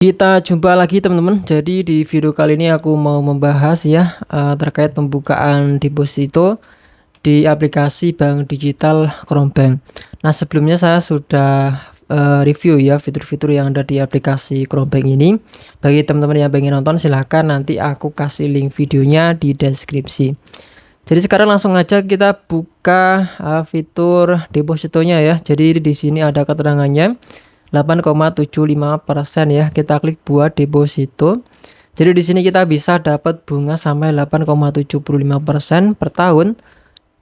Kita jumpa lagi teman-teman. Jadi di video kali ini aku mau membahas ya terkait pembukaan deposito di aplikasi bank digital Kronebank. Nah, sebelumnya saya sudah review ya fitur-fitur yang ada di aplikasi Kronebank ini. Bagi teman-teman yang pengen nonton silahkan nanti aku kasih link videonya di deskripsi. Jadi sekarang langsung aja kita buka fitur depositonya ya. Jadi di sini ada keterangannya 8,75% ya. Kita klik buat deposito. Jadi di sini kita bisa dapat bunga sampai 8,75% per tahun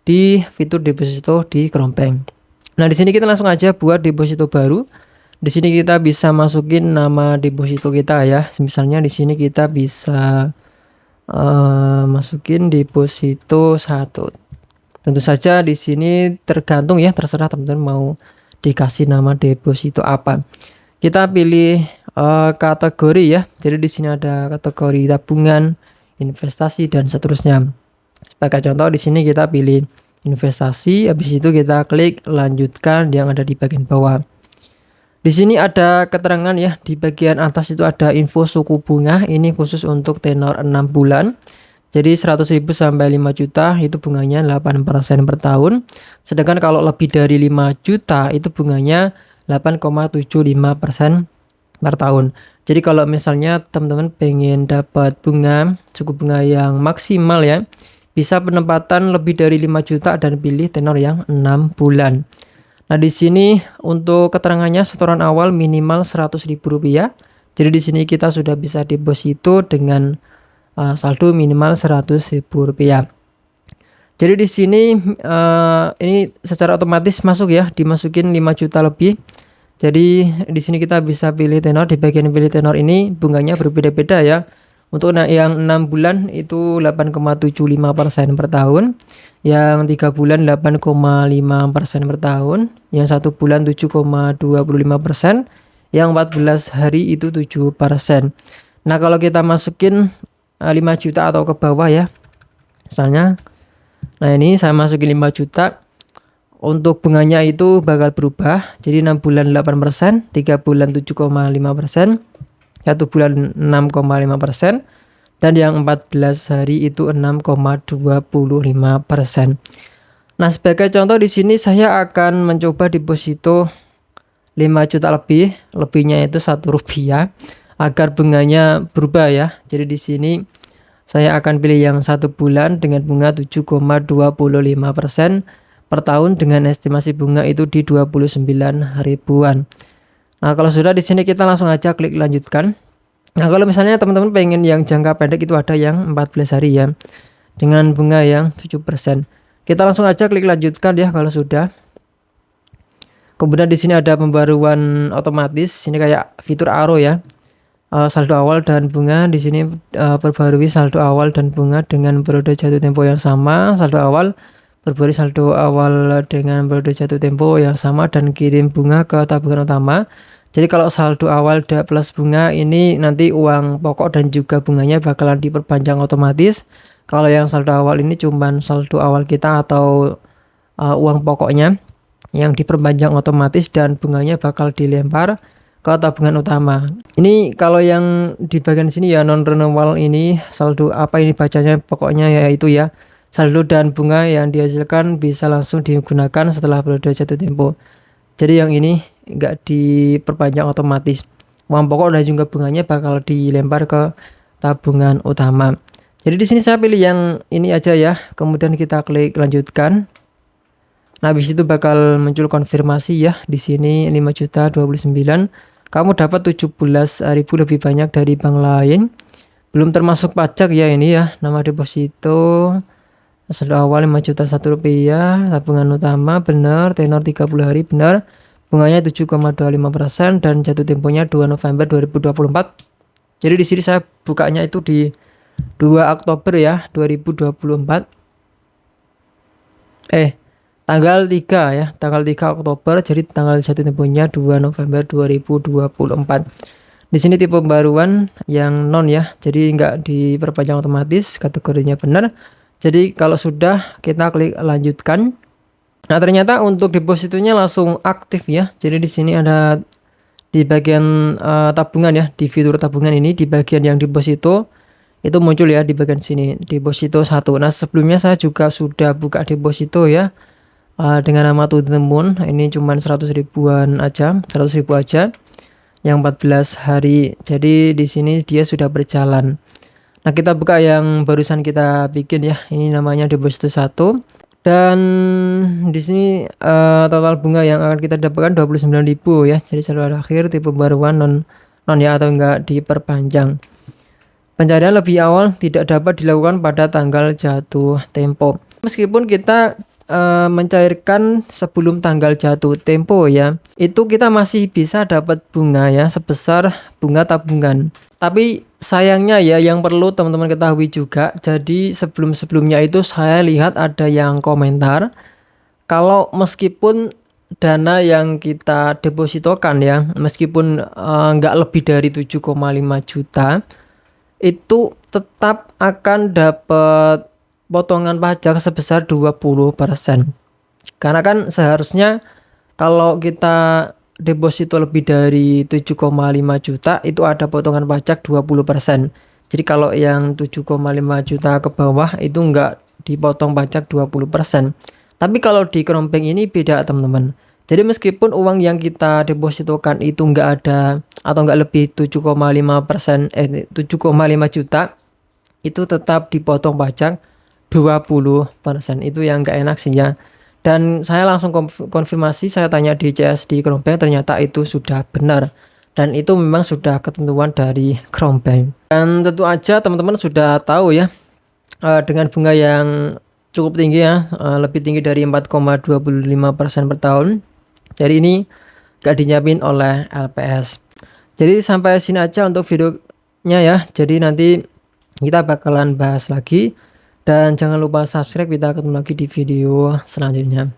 di fitur deposito di Kronebank. Nah, di sini kita langsung aja buat deposito baru. Di sini kita bisa masukin nama deposito kita ya. Misalnya di sini kita bisa masukin deposito 1. Tentu saja di sini tergantung ya, terserah teman-teman mau dikasih nama deposito apa. Kita pilih kategori ya. Jadi di sini ada kategori tabungan, investasi dan seterusnya. Sebagai contoh di sini kita pilih investasi, habis itu kita klik lanjutkan yang ada di bagian bawah. Di sini ada keterangan ya, di bagian atas itu ada info suku bunga, ini khusus untuk tenor 6 bulan. Jadi 100.000 sampai 5 juta itu bunganya 8% per tahun. Sedangkan kalau lebih dari 5 juta itu bunganya 8,75% per tahun. Jadi kalau misalnya teman-teman pengen dapat bunga, suku bunga yang maksimal ya, bisa penempatan lebih dari 5 juta dan pilih tenor yang 6 bulan. Nah, di sini untuk keterangannya setoran awal minimal Rp100.000. Jadi di sini kita sudah bisa deposito dengan saldo minimal Rp100.000. Jadi di sini ini secara otomatis masuk ya, dimasukin 5 juta lebih. Jadi di sini kita bisa pilih tenor, di bagian pilih tenor ini bunganya berbeda-beda ya. Untuk yang 6 bulan itu 8,75% per tahun, yang 3 bulan 8,5% per tahun, yang 1 bulan 7,25%, yang 14 hari itu 7%. Nah, kalau kita masukin 5 juta atau ke bawah ya, misalnya nah ini saya masukin 5 juta, untuk bunganya itu bakal berubah. Jadi 6 bulan 8%, 3 bulan 7,5%, 1 bulan 6,5%, dan yang 14 hari itu 6,25%. Nah, sebagai contoh di sini saya akan mencoba deposito 5 juta lebih, lebihnya itu Rp1 agar bunganya berubah ya. Jadi di sini saya akan pilih yang 1 bulan dengan bunga 7,25% per tahun dengan estimasi bunga itu di 29 ribuan. Nah, kalau sudah di sini kita langsung aja klik lanjutkan. Nah, kalau misalnya teman-teman pengen yang jangka pendek itu ada yang 14 hari ya, dengan bunga yang 7%. Kita langsung aja klik lanjutkan ya kalau sudah. Kemudian di sini ada pembaruan otomatis, ini kayak fitur arrow ya. Saldo awal dan bunga di sini perbarui saldo awal dan bunga dengan periode jatuh tempo yang sama. Saldo awal perbarui saldo awal dengan periode jatuh tempo yang sama dan kirim bunga ke tabungan utama. Jadi kalau saldo awal plus bunga ini nanti uang pokok dan juga bunganya bakalan diperpanjang otomatis. Kalau yang saldo awal ini cuman saldo awal kita atau uang pokoknya yang diperpanjang otomatis dan bunganya bakal dilempar ke tabungan utama. Ini kalau yang di bagian sini ya non renewal ini saldo apa ini bacanya, pokoknya yaitu ya saldo dan bunga yang dihasilkan bisa langsung digunakan setelah periode jatuh tempo. Jadi yang ini enggak diperpanjang otomatis. Uang pokok dan juga bunganya bakal dilempar ke tabungan utama. Jadi di sini saya pilih yang ini aja ya. Kemudian kita klik lanjutkan. Nah, habis itu bakal muncul konfirmasi ya. Di sini 5.029. Kamu dapat 17.000 lebih banyak dari bank lain. Belum termasuk pajak ya ini ya. Nama deposito saldo awal Rp5.001, tabungan utama benar, tenor 30 hari benar, bunganya 7,25% dan jatuh temponya 2 November 2024. Jadi di sini saya bukanya itu di 2 Oktober ya 2024. Tanggal 3 ya, tanggal 3 Oktober, jadi tanggal jatuh temponya 2 November 2024. Di sini tipe pembaruan yang non ya, jadi nggak diperpanjang otomatis, kategorinya benar. Jadi kalau sudah kita klik lanjutkan. Nah, ternyata untuk depositonya langsung aktif ya. Jadi di sini ada di bagian tabungan ya, di fitur tabungan ini di bagian yang deposito itu muncul ya di bagian sini deposito 1. Nah, sebelumnya saya juga sudah buka deposito ya dengan nama To The Moon. Ini cuman 100 ribuan aja, 100 ribu aja yang 14 hari. Jadi di sini dia sudah berjalan. Nah, kita buka yang barusan kita bikin ya. Ini namanya deposito 1. Dan di sini total bunga yang akan kita dapatkan 29.000 ya. Jadi saldo akhir tipe pembaruan non ya atau enggak diperpanjang. Pencarian lebih awal tidak dapat dilakukan pada tanggal jatuh tempo. Meskipun kita mencairkan sebelum tanggal jatuh tempo ya, itu kita masih bisa dapat bunga ya sebesar bunga tabungan. Tapi sayangnya ya yang perlu teman-teman ketahui juga, jadi sebelum-sebelumnya itu saya lihat ada yang komentar kalau meskipun dana yang kita depositokan ya, meskipun nggak lebih dari 7,5 juta, itu tetap akan dapat potongan pajak sebesar 20%. Karena kan seharusnya kalau kita deposito lebih dari 7,5 juta itu ada potongan pajak 20%. Jadi kalau yang 7,5 juta ke bawah itu enggak dipotong pajak 20%. Tapi kalau di Kerompeng ini beda teman-teman. Jadi meskipun uang yang kita depositokan itu enggak ada atau enggak lebih 7,5%, 7,5 juta, itu tetap dipotong pajak 20%. Itu yang enggak enak sih ya. Dan saya langsung konfirmasi, saya tanya di CS di Kerompeng, ternyata itu sudah benar. Dan itu memang sudah ketentuan dari Kerompeng. Dan tentu aja teman-teman sudah tahu ya, dengan bunga yang cukup tinggi ya, lebih tinggi dari 4,25% per tahun. Jadi ini gak dijamin oleh LPS. Jadi sampai sini aja untuk videonya ya. Jadi nanti kita bakalan bahas lagi. Dan jangan lupa subscribe, kita ketemu lagi di video selanjutnya.